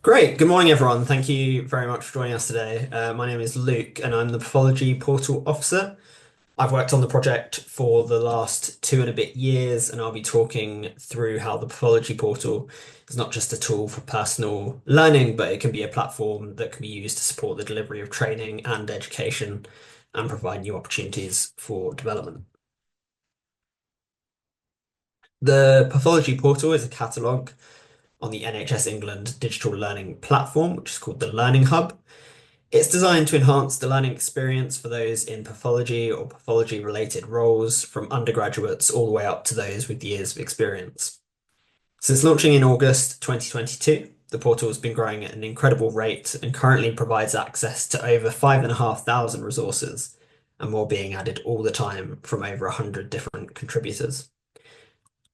Great. Good morning, everyone. Thank you very much for joining us today. My name is Luke, and I'm the Pathology Portal Officer. I've worked on the project for the last 2.5 years, and I'll be talking through how the Pathology Portal is not just a tool for personal learning, but it can be a platform that can be used to support the delivery of training and education and provide new opportunities for development. The Pathology Portal is a catalogue on the NHS England digital learning platform, which is called the Learning Hub. It's designed to enhance the learning experience for those in pathology or pathology related roles, from undergraduates all the way up to those with years of experience. Since launching in August 2022, the portal has been growing at an incredible rate and currently provides access to over 5,500 resources, and more being added all the time from over 100 different contributors.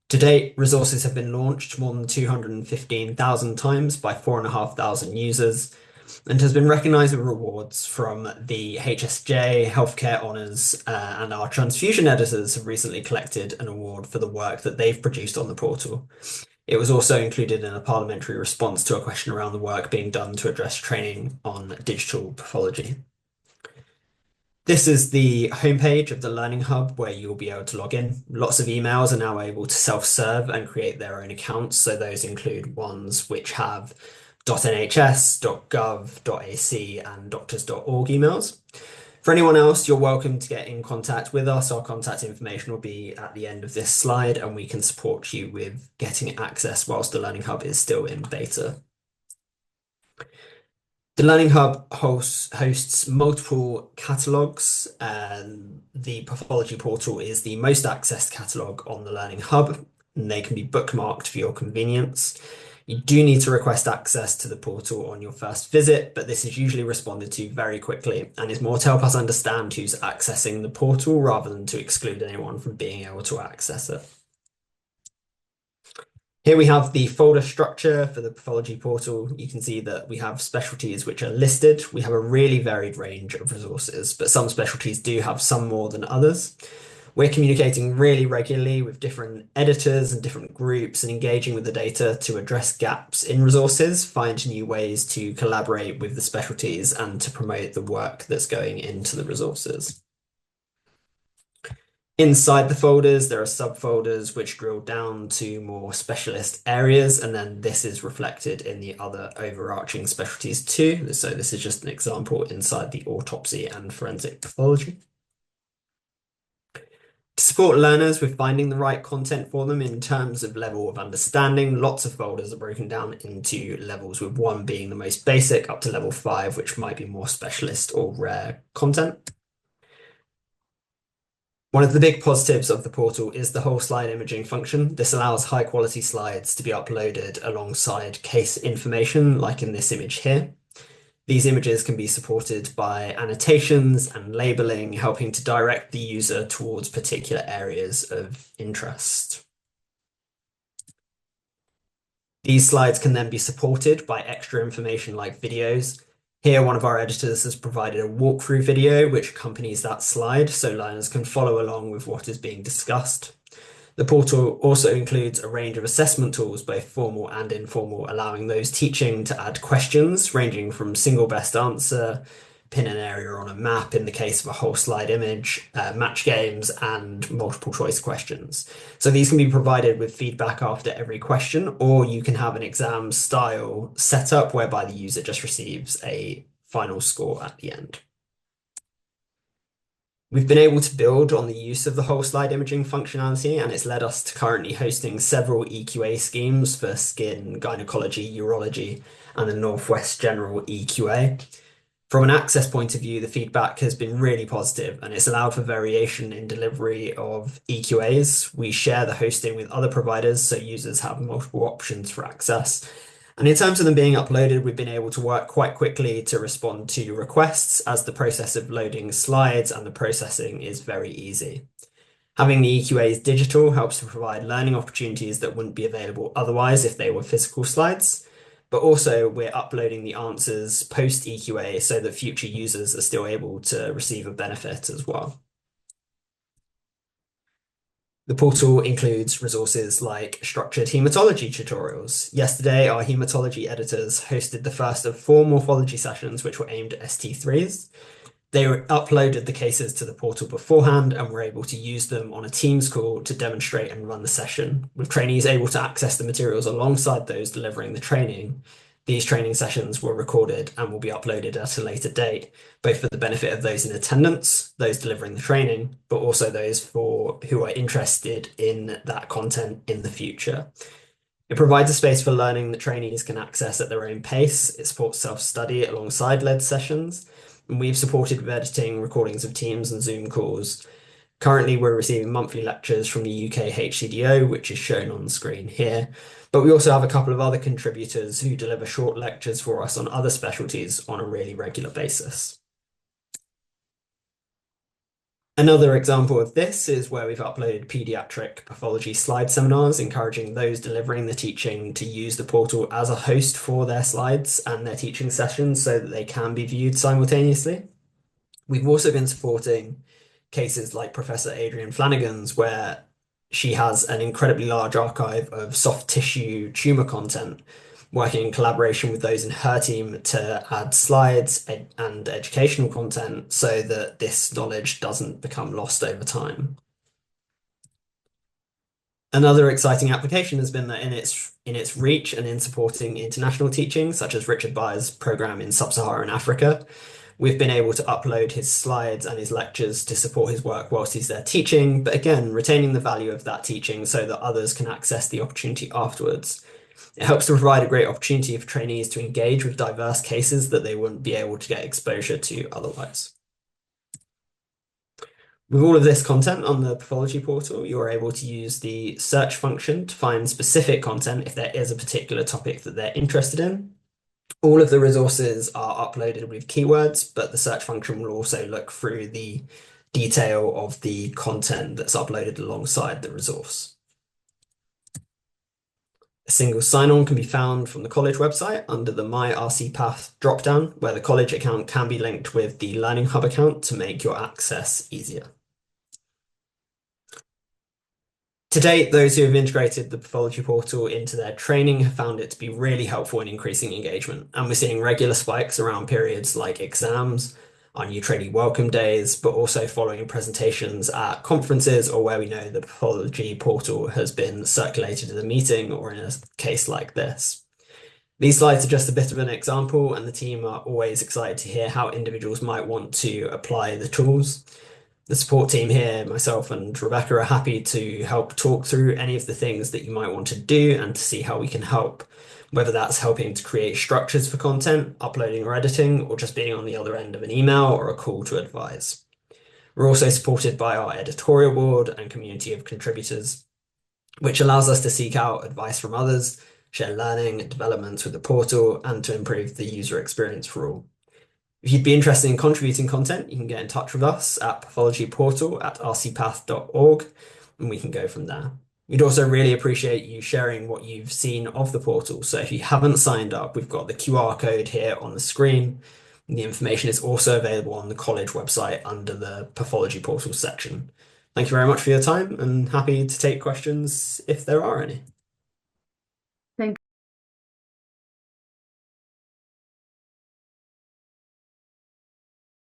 To date, resources have been launched more than 215,000 times by 4,500 users, and has been recognised with rewards from the HSJ, Healthcare Honours, and our transfusion editors have recently collected an award for the work that they've produced on the portal. It was also included in a parliamentary response to a question around the work being done to address training on digital pathology. This is the homepage of the Learning Hub where you'll be able to log in. Lots of emails are now able to self-serve and create their own accounts. So those include ones which have .nhs, .gov.ac and doctors.org emails. For anyone else, you're welcome to get in contact with us. Our contact information will be at the end of this slide, and we can support you with getting access whilst the Learning Hub is still in beta. The Learning Hub hosts multiple catalogues, and the Pathology Portal is the most accessed catalogue on the Learning Hub, and they can be bookmarked for your convenience. You do need to request access to the portal on your first visit, but this is usually responded to very quickly and is more to help us understand who's accessing the portal rather than to exclude anyone from being able to access it. Here we have the folder structure for the Pathology Portal. You can see that we have specialties which are listed. We have a really varied range of resources, but some specialties do have some more than others. We're communicating really regularly with different editors and different groups and engaging with the data to address gaps in resources, find new ways to collaborate with the specialties and to promote the work that's going into the resources. Inside the folders, there are subfolders which drill down to more specialist areas, and then this is reflected in the other overarching specialties too. So this is just an example inside the autopsy and forensic pathology. To support learners with finding the right content for them in terms of level of understanding, lots of folders are broken down into levels, with 1 being the most basic up to level 5, which might be more specialist or rare content. One of the big positives of the portal is the whole slide imaging function. This allows high quality slides to be uploaded alongside case information, like in this image here. These images can be supported by annotations and labeling, helping to direct the user towards particular areas of interest. These slides can then be supported by extra information like videos. Here, one of our editors has provided a walkthrough video which accompanies that slide, so learners can follow along with what is being discussed. The portal also includes a range of assessment tools, both formal and informal, allowing those teaching to add questions ranging from single best answer, pin an area on a map in the case of a whole slide image, match games, and multiple choice questions. So these can be provided with feedback after every question, or you can have an exam style setup whereby the user just receives a final score at the end. We've been able to build on the use of the whole slide imaging functionality, and it's led us to currently hosting several EQA schemes for skin, gynecology, urology, and the Northwest General EQA. From an access point of view, the feedback has been really positive, and it's allowed for variation in delivery of EQAs. We share the hosting with other providers, so users have multiple options for access. And in terms of them being uploaded, we've been able to work quite quickly to respond to requests, as the process of loading slides and the processing is very easy. Having the EQAs digital helps to provide learning opportunities that wouldn't be available otherwise if they were physical slides. But also we're uploading the answers post EQA so that future users are still able to receive a benefit as well. The portal includes resources like structured hematology tutorials. Yesterday, our hematology editors hosted the first of four morphology sessions, which were aimed at ST3s. Uploaded the cases to the portal beforehand and were able to use them on a Teams call to demonstrate and run the session, with trainees able to access the materials alongside those delivering the training. These training sessions were recorded and will be uploaded at a later date, both for the benefit of those in attendance, those delivering the training, but also those who are interested in that content in the future. It provides a space for learning that trainees can access at their own pace. It supports self-study alongside led sessions, and we've supported with editing recordings of Teams and Zoom calls. Currently, we're receiving monthly lectures from the UK HCDO, which is shown on the screen here, but we also have a couple of other contributors who deliver short lectures for us on other specialties on a really regular basis. Another example of this is where we've uploaded pediatric pathology slide seminars, encouraging those delivering the teaching to use the portal as a host for their slides and their teaching sessions so that they can be viewed simultaneously. We've also been supporting cases like Professor Adrienne Flanagan's, where she has an incredibly large archive of soft tissue tumor content, working in collaboration with those in her team to add slides and educational content so that this knowledge doesn't become lost over time. Another exciting application has been that in its reach and in supporting international teaching, such as Richard Byers' program in Sub-Saharan Africa, we've been able to upload his slides and his lectures to support his work whilst he's there teaching, but again, retaining the value of that teaching so that others can access the opportunity afterwards. It helps to provide a great opportunity for trainees to engage with diverse cases that they wouldn't be able to get exposure to otherwise. With all of this content on the Pathology Portal, you're able to use the search function to find specific content if there is a particular topic that they're interested in. All of the resources are uploaded with keywords, but the search function will also look through the detail of the content that's uploaded alongside the resource. A single sign-on can be found from the college website under the My RCPath dropdown, where the college account can be linked with the Learning Hub account to make your access easier. To date, those who have integrated the Pathology Portal into their training have found it to be really helpful in increasing engagement, and we're seeing regular spikes around periods like exams, our new trainee welcome days, but also following presentations at conferences or where we know the Pathology Portal has been circulated at a meeting or in a case like this. These slides are just a bit of an example, and the team are always excited to hear how individuals might want to apply the tools. The support team here, myself and Rebecca, are happy to help talk through any of the things that you might want to do and to see how we can help, whether that's helping to create structures for content, uploading or editing, or just being on the other end of an email or a call to advise. We're also supported by our editorial board and community of contributors, which allows us to seek out advice from others, share learning and developments with the portal, and to improve the user experience for all. If you'd be interested in contributing content, you can get in touch with us at pathologyportal@rcpath.org, and we can go from there. We'd also really appreciate you sharing what you've seen of the portal. So if you haven't signed up, we've got the QR code here on the screen. The information is also available on the college website under the Pathology Portal section. Thank you very much for your time, and happy to take questions if there are any.